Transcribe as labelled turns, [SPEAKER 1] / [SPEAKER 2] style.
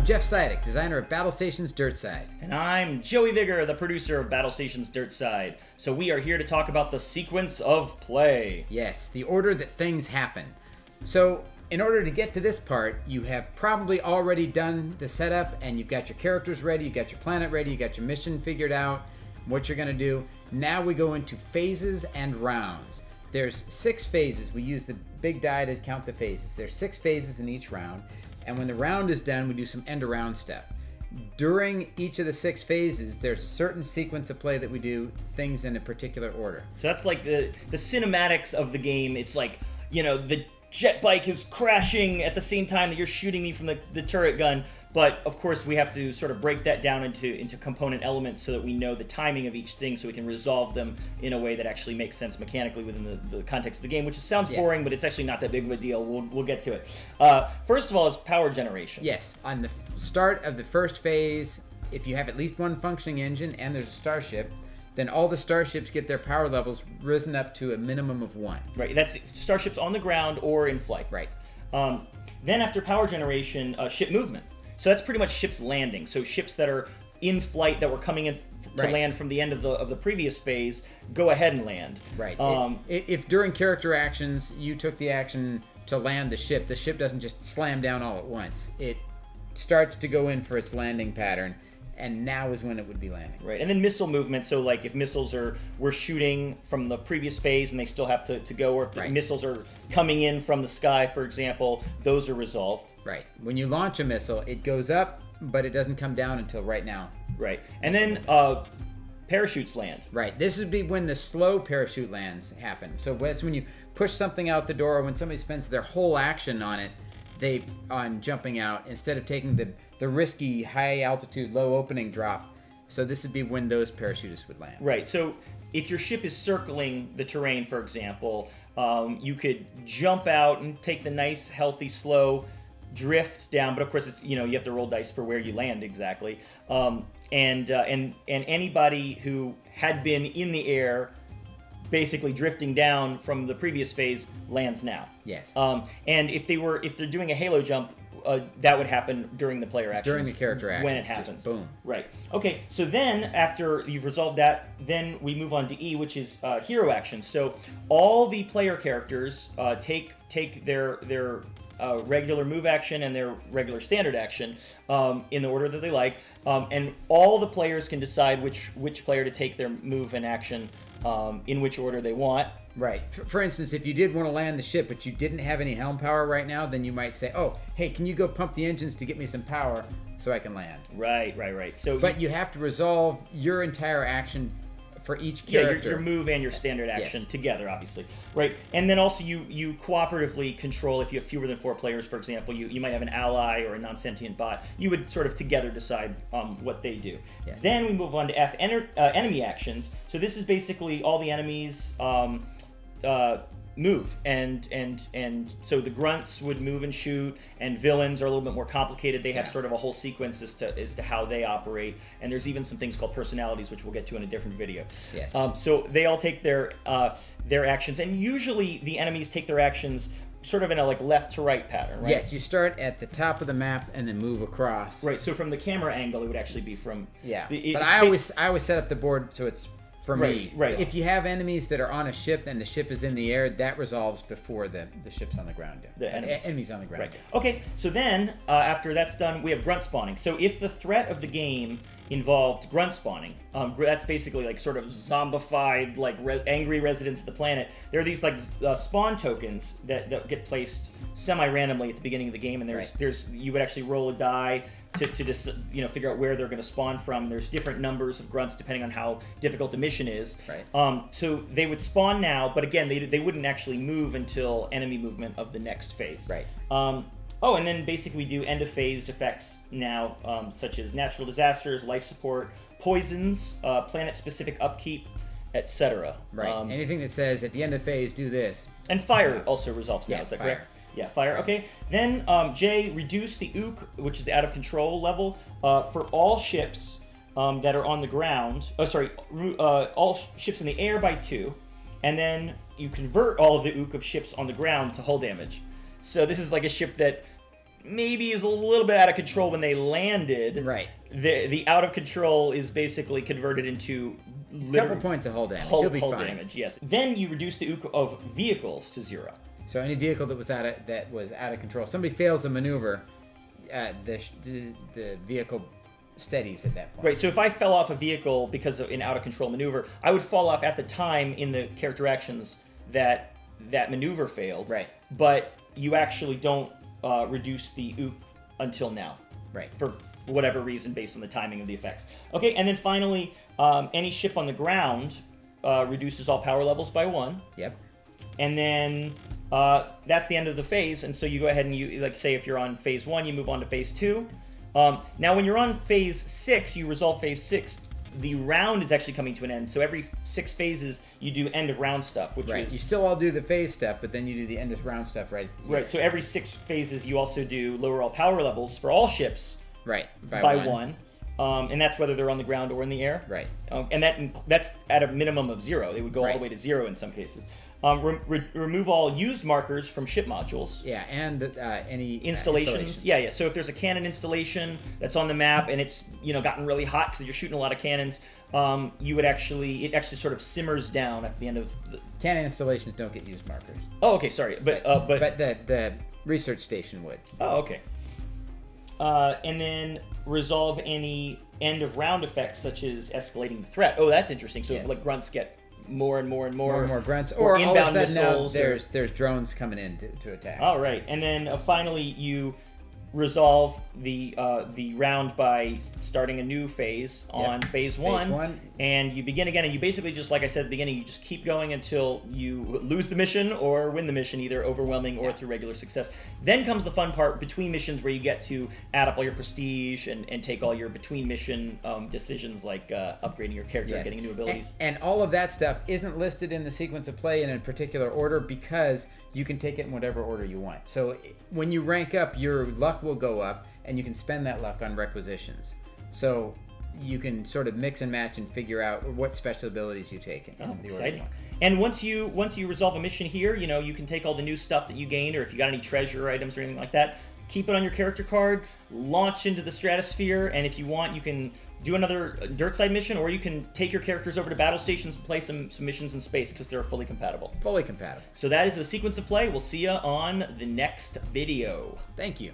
[SPEAKER 1] Jeff Sidick, designer of Battlestations DIRTSIDE.
[SPEAKER 2] And I'm Joey Vigor, the producer of Battlestations DIRTSIDE. So we are here to talk about the sequence of play.
[SPEAKER 1] Yes, the order that things happen. So in order to get to this part, you have probably already done the setup and you've got your characters ready, you've got your planet ready, you've got your mission figured out, what you're going to do. Now we go into phases and rounds. There's 6 phases. We use the big die to count the phases. There's 6 phases in each round. And when the round is done, we do some end-around stuff. During each of the 6 phases, there's a certain sequence of play that we do things in a particular order.
[SPEAKER 2] So that's like the cinematics of the game. It's like, you know, the jet bike is crashing at the same time that you're shooting me from the turret gun. But of course, we have to sort of break that down into component elements so that we know the timing of each thing, so we can resolve them in a way that actually makes sense mechanically within the context of the game, which sounds boring, but it's actually not that big of a deal. We'll get to it. First of all is power generation.
[SPEAKER 1] Yes, on the start of the first phase, if you have at least one functioning engine and there's a starship, then all the starships get their power levels risen up to a minimum of 1.
[SPEAKER 2] Right, that's starships on the ground or in flight.
[SPEAKER 1] Right.
[SPEAKER 2] Then after power generation, ship movement. So that's pretty much ships landing. So ships that are in flight that were coming in to land from the end of the previous phase go ahead and land.
[SPEAKER 1] Right. If during character actions you took the action to land the ship doesn't just slam down all at once. It starts to go in for its landing pattern, and now is when it would be landing.
[SPEAKER 2] Right. And then missile movement. So like if missiles were shooting from the previous phase and they still have to go, or if the missiles are coming in from the sky, for example, those are resolved.
[SPEAKER 1] Right. When you launch a missile, it goes up, but it doesn't come down until right now.
[SPEAKER 2] Right. And then parachutes land.
[SPEAKER 1] Right. This would be when the slow parachute lands happen. So that's when you push something out the door, when somebody spends their whole action on it, on jumping out, instead of taking the risky high altitude, low opening drop. So this would be when those parachutists would land.
[SPEAKER 2] Right. So if your ship is circling the terrain, for example, you could jump out and take the nice, healthy, slow drift down. But of course, it's, you have to roll dice for where you land exactly. And anybody who had been in the air, basically drifting down from the previous phase, lands now.
[SPEAKER 1] Yes.
[SPEAKER 2] And if they're doing a halo jump, that would happen during the player actions.
[SPEAKER 1] During the character actions.
[SPEAKER 2] When it happens.
[SPEAKER 1] Boom.
[SPEAKER 2] Right. Okay, so then after you've resolved that, then we move on to E, which is hero actions. So all the player characters take their regular move action and their regular standard action in the order that they like. And all the players can decide which player to take their move and action in which order they want.
[SPEAKER 1] Right. For instance, if you did want to land the ship, but you didn't have any helm power right now, then you might say, oh, hey, can you go pump the engines to get me some power so I can land?
[SPEAKER 2] Right. So,
[SPEAKER 1] but you have to resolve your entire action for each character.
[SPEAKER 2] Yeah, your move and your standard action together, obviously. Right. And then also you cooperatively control, if you have fewer than 4 players, for example, you might have an ally or a non-sentient bot. You would sort of together decide what they do. Yes. Then we move on to F, enemy actions. So this is basically all the enemies move, and so the grunts would move and shoot, and villains are a little bit more complicated. They have sort of a whole sequence as to how they operate, and there's even some things called personalities, which we'll get to in a different video.
[SPEAKER 1] Yes.
[SPEAKER 2] So they all take their actions, and usually the enemies take their actions sort of in a like left to right pattern, right?
[SPEAKER 1] Yes, you start at the top of the map and then move across.
[SPEAKER 2] Right. So from the camera angle, it would actually be from
[SPEAKER 1] but I always set up the board so it's for me.
[SPEAKER 2] Right.
[SPEAKER 1] If you have enemies that are on a ship and the ship is in the air, that resolves before the ship's on the ground.
[SPEAKER 2] The
[SPEAKER 1] enemies on the ground.
[SPEAKER 2] Right. Okay, so then after that's done, we have grunt spawning. So if the threat of the game involved grunt spawning, that's basically like sort of zombified, like angry residents of the planet. There are these like spawn tokens that get placed semi-randomly at the beginning of the game, and there's you would actually roll a die to just figure out where they're going to spawn from. There's different numbers of grunts depending on how difficult the mission is.
[SPEAKER 1] Right.
[SPEAKER 2] So they would spawn now, but again, they wouldn't actually move until enemy movement of the next phase.
[SPEAKER 1] Right.
[SPEAKER 2] And then basically we do end of phase effects now, such as natural disasters, life support, poisons, planet-specific upkeep, etc.
[SPEAKER 1] Right. Anything that says at the end of phase do this.
[SPEAKER 2] And fire also resolves now. Is that
[SPEAKER 1] fire.
[SPEAKER 2] Correct? Yeah, fire. Okay. Then J, reduce the ook, which is the out of control level, for all ships that are on the ground. All ships in the air by 2, and then you convert all of the ook of ships on the ground to hull damage. So this is like a ship that maybe is a little bit out of control when they landed.
[SPEAKER 1] Right.
[SPEAKER 2] The out of control is basically converted into
[SPEAKER 1] Couple points of hull damage. You'll be fine.
[SPEAKER 2] Damage, yes. Then you reduce the ook of vehicles to 0.
[SPEAKER 1] So any vehicle that was out of control, somebody fails a maneuver, the vehicle steadies at that point.
[SPEAKER 2] Right. So if I fell off a vehicle because of an out of control maneuver, I would fall off at the time in the character actions that maneuver failed.
[SPEAKER 1] Right.
[SPEAKER 2] But you actually don't reduce the ook until now.
[SPEAKER 1] Right.
[SPEAKER 2] For whatever reason, based on the timing of the effects. Okay. And then finally, any ship on the ground reduces all power levels by 1.
[SPEAKER 1] Yep.
[SPEAKER 2] And then that's the end of the phase. And so you go ahead and you, like, say if you're on phase 1, you move on to phase 2. Now, when you're on phase 6, you resolve phase 6. The round is actually coming to an end. So every 6 phases, you do end of round stuff, which
[SPEAKER 1] right.
[SPEAKER 2] is...
[SPEAKER 1] You still all do the phase stuff, but then you do the end of round stuff, right?
[SPEAKER 2] Right. So every 6 phases, you also do lower all power levels for all ships.
[SPEAKER 1] Right.
[SPEAKER 2] By 1. And that's whether they're on the ground or in the air.
[SPEAKER 1] Right.
[SPEAKER 2] And that's at a minimum of 0. They would go all the way to 0 in some cases. Remove all used markers from ship modules.
[SPEAKER 1] Yeah, and any
[SPEAKER 2] installations. Yeah. So if there's a cannon installation that's on the map and it's gotten really hot because you're shooting a lot of cannons, it actually sort of simmers down at the end of the...
[SPEAKER 1] Cannon installations don't get used markers.
[SPEAKER 2] Oh, okay, sorry, but
[SPEAKER 1] the research station would.
[SPEAKER 2] Oh, okay. And then resolve any end of round effects such as escalating the threat. Oh, that's interesting. So if grunts get more and more
[SPEAKER 1] grunts, or
[SPEAKER 2] inbound
[SPEAKER 1] all of a sudden
[SPEAKER 2] missiles,
[SPEAKER 1] there's drones coming in to attack.
[SPEAKER 2] All right, and then finally you resolve the round by starting a new phase on phase 1, and you begin again, and you basically just, like I said at the beginning, you just keep going until you lose the mission or win the mission, either overwhelming or through regular success. Then comes the fun part between missions where you get to add up all your prestige and take all your between mission decisions, like upgrading your character, getting new abilities.
[SPEAKER 1] And all of that stuff isn't listed in the sequence of play in a particular order because you can take it in whatever order you want. So when you rank up, your luck will go up, and you can spend that luck on requisitions. So you can sort of mix and match and figure out what special abilities you take in the order
[SPEAKER 2] exciting.
[SPEAKER 1] you want.
[SPEAKER 2] And once you resolve a mission here, you can take all the new stuff that you gained, or if you got any treasure items or anything like that, keep it on your character card, launch into the stratosphere, and if you want, you can do another DIRTSIDE mission, or you can take your characters over to Battlestations and play some missions in space, because they're fully compatible.
[SPEAKER 1] Fully compatible.
[SPEAKER 2] So that is the sequence of play. We'll see you on the next video.
[SPEAKER 1] Thank you.